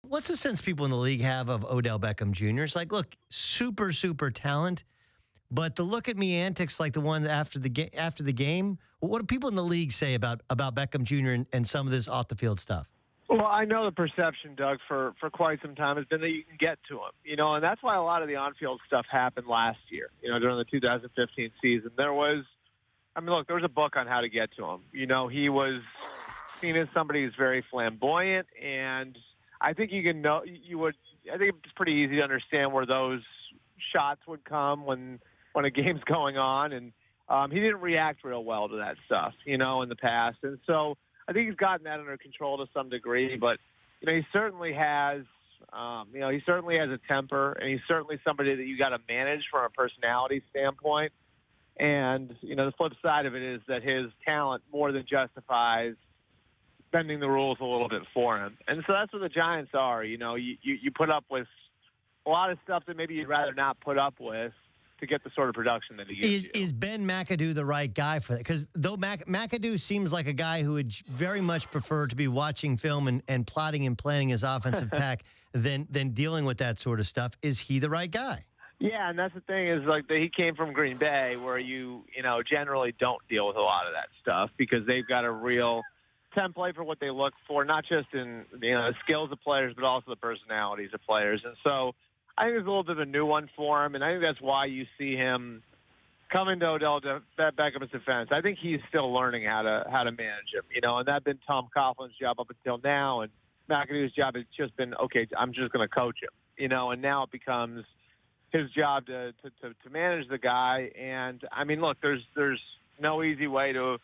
What's the sense people in the league have of Odell Beckham Jr.? It's like, look, super, super talent, but the look at me antics like the one after the game. What do people in the league say about Beckham Jr. and some of this off the field stuff? Well, I know the perception, Doug, for quite some time has been that you can get to him, and that's why a lot of the on-field stuff happened last year, during the 2015 season. There was a book on how to get to him. He was seen as somebody who's very flamboyant, and I think I think it's pretty easy to understand where those shots would come when a game's going on, and he didn't react real well to that stuff, in the past. And so I think he's gotten that under control to some degree, but he certainly has, a temper, and he's certainly somebody that you got to manage from a personality standpoint. And the flip side of it is that his talent more than justifies bending the rules a little bit for him. And so that's what the Giants are. You put up with a lot of stuff that maybe you'd rather not put up with to get the sort of production that he gives. Is Ben McAdoo the right guy for that? Because though McAdoo seems like a guy who would very much prefer to be watching film and plotting and planning his offensive attack than dealing with that sort of stuff, is he the right guy? Yeah, and that's the thing is like that he came from Green Bay, where you generally don't deal with a lot of that stuff because they've got a real template for what they look for, not just in the skills of players, but also the personalities of players. And so I think there's a little bit of a new one for him, and I think that's why you see him coming to Odell Beckham's defense. I think he's still learning how to manage him, and that's been Tom Coughlin's job up until now, and McAdoo's job has just been, okay, I'm just going to coach him, and now it becomes his job to manage the guy. And I mean, look, there's no easier way to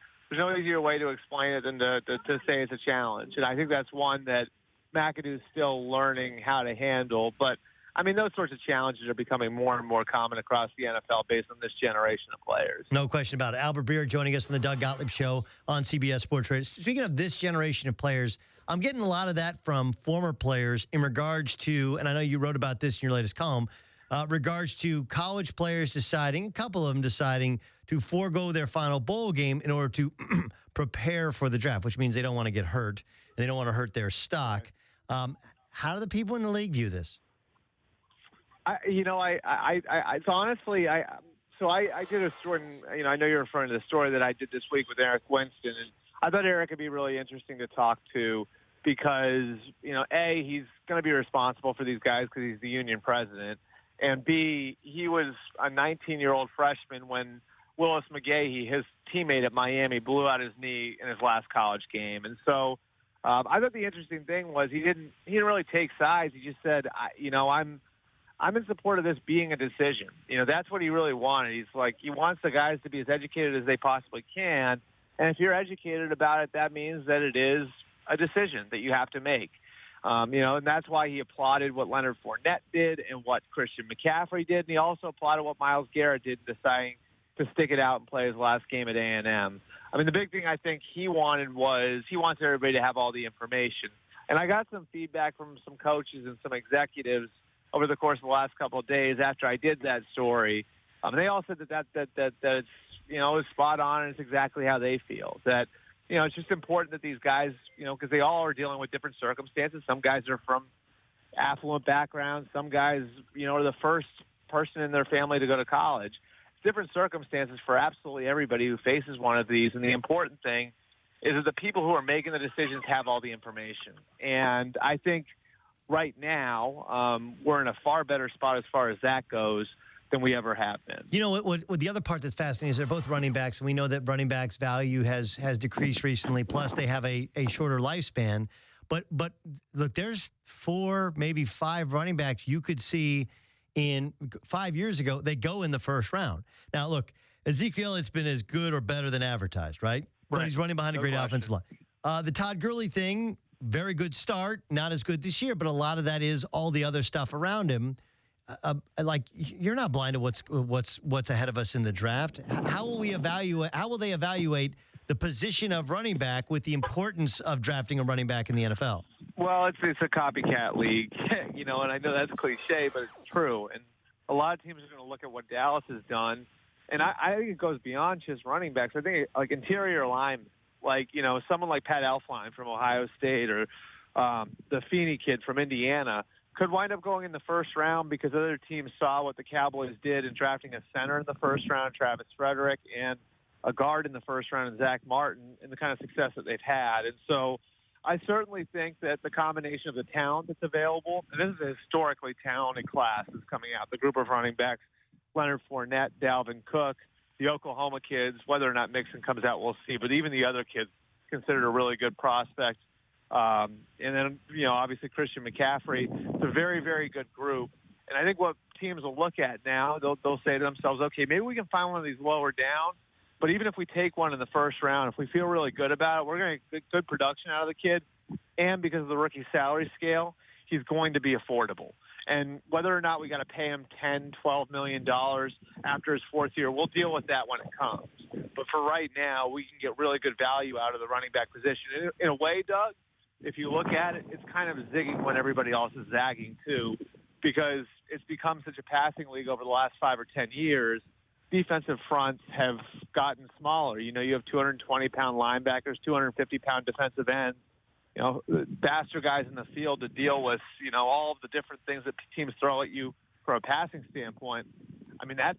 explain it than to say it's a challenge. And I think that's one that McAdoo's still learning how to handle. But I mean, those sorts of challenges are becoming more and more common across the NFL based on this generation of players. No question about it. Albert Breer joining us on the Doug Gottlieb Show on CBS Sports Radio. Speaking of this generation of players, I'm getting a lot of that from former players in regards to, and I know you wrote about this in your latest column, regards to college players deciding, a couple of them deciding to forego their final bowl game in order to prepare for the draft, which means they don't want to get hurt and they don't want to hurt their stock. How do the people in the league view this? I did a story, and, I know you're referring to the story that I did this week with Eric Winston, and I thought Eric would be really interesting to talk to because, A, he's going to be responsible for these guys because he's the union president, and B, he was a 19-year-old freshman when Willis McGahee, his teammate at Miami, blew out his knee in his last college game. And so I thought the interesting thing was he didn't really take sides. He just said, I'm in support of this being a decision. That's what he really wanted. He's like, he wants the guys to be as educated as they possibly can. And if you're educated about it, that means that it is a decision that you have to make. And that's why he applauded what Leonard Fournette did and what Christian McCaffrey did. And he also applauded what Myles Garrett did in deciding to stick it out and play his last game at A&M. I mean, the big thing I think he wanted was he wants everybody to have all the information. And I got some feedback from some coaches and some executives over the course of the last couple of days after I did that story. They all said that it's, is spot on and it's exactly how they feel. That, it's just important that these guys, because they all are dealing with different circumstances. Some guys are from affluent backgrounds. Some guys, are the first person in their family to go to college. Different circumstances for absolutely everybody who faces one of these. And the important thing is that the people who are making the decisions have all the information. And I think right now we're in a far better spot as far as that goes than we ever have been. What the other part that's fascinating is they're both running backs, and we know that running backs' value has decreased recently, plus they have a shorter lifespan. But look, there's 4, maybe 5 running backs you could see in 5 years ago, they go in the first round. Now, look, Ezekiel, it's been as good or better than advertised, right? But he's running behind a great offensive line. The Todd Gurley thing, very good start, not as good this year, but a lot of that is all the other stuff around him. You're not blind to what's ahead of us in the draft. How will they evaluate the position of running back with the importance of drafting a running back in the NFL? Well, it's a copycat league, and I know that's cliche, but it's true. And a lot of teams are going to look at what Dallas has done, and I think it goes beyond just running backs. I think like interior linemen, someone like Pat Elflein from Ohio State or the Feeney kid from Indiana, could wind up going in the first round because other teams saw what the Cowboys did in drafting a center in the first round, Travis Frederick, and a guard in the first round, and Zach Martin, and the kind of success that they've had. And so I certainly think that the combination of the talent that's available, and this is a historically talented class that's coming out, the group of running backs, Leonard Fournette, Dalvin Cook, the Oklahoma kids, whether or not Mixon comes out, we'll see. But even the other kids considered a really good prospect. And then, obviously Christian McCaffrey. It's a very, very good group. And I think what teams will look at now, they'll say to themselves, okay, maybe we can find one of these lower down. But even if we take one in the first round, if we feel really good about it, we're going to get good production out of the kid. And because of the rookie salary scale, he's going to be affordable. And whether or not we got to pay him $10, $12 million after his fourth year, we'll deal with that when it comes. But for right now, we can get really good value out of the running back position. In a way, Doug, if you look at it, it's kind of zigging when everybody else is zagging too, because it's become such a passing league over the last 5 or 10 years. Defensive fronts have gotten smaller. You have 220-pound linebackers, 250-pound defensive ends, faster guys in the field to deal with, all of the different things that teams throw at you from a passing standpoint. I mean, that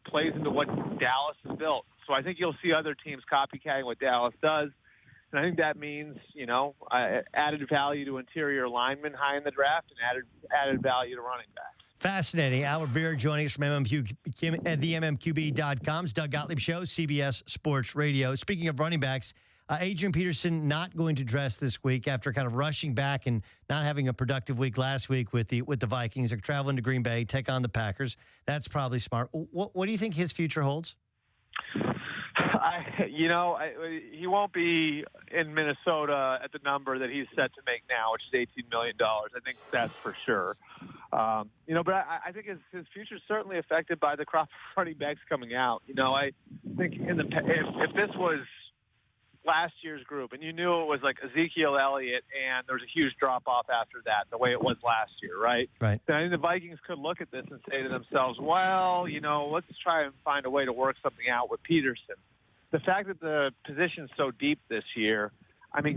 plays into what Dallas has built. So I think you'll see other teams copycatting what Dallas does. And I think that means, added value to interior linemen high in the draft and added value to running backs. Fascinating. Albert Breer joining us from at the MMQB.com. It's Doug Gottlieb Show, CBS Sports Radio. Speaking of running backs, Adrian Peterson not going to dress this week after kind of rushing back and not having a productive week last week with the Vikings. They're traveling to Green Bay, take on the Packers. That's probably smart. What do you think his future holds? He won't be in Minnesota at the number that he's set to make now, which is $18 million. I think that's for sure. But I think his future is certainly affected by the crop of running backs coming out. I think if this was last year's group and you knew it was like Ezekiel Elliott and there was a huge drop-off after that, the way it was last year, right? Right. Then I think the Vikings could look at this and say to themselves, well, let's try and find a way to work something out with Peterson. The fact that the position's so deep this year,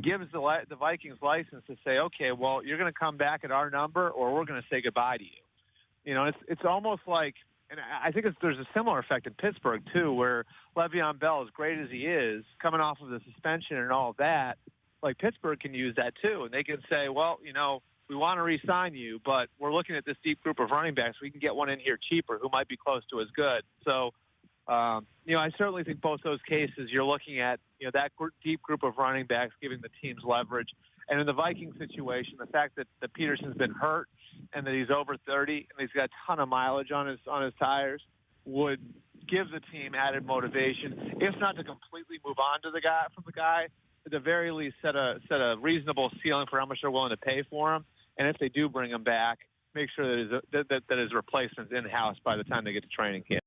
gives the Vikings license to say, okay, well, you're going to come back at our number or we're going to say goodbye to you. It's almost like, and I think there's a similar effect in Pittsburgh, too, where Le'Veon Bell, as great as he is, coming off of the suspension and all of that, like Pittsburgh can use that, too. And they can say, well, we want to re-sign you, but we're looking at this deep group of running backs. We can get one in here cheaper who might be close to as good. So, I certainly think both those cases you're looking at, that deep group of running backs giving the teams leverage. And in the Viking situation, the fact that Peterson's been hurt and that he's over 30 and he's got a ton of mileage on his tires would give the team added motivation, if not to completely move on to the guy, at the very least set a reasonable ceiling for how much they're willing to pay for him. And if they do bring him back, make sure that his replacement's in-house by the time they get to training camp.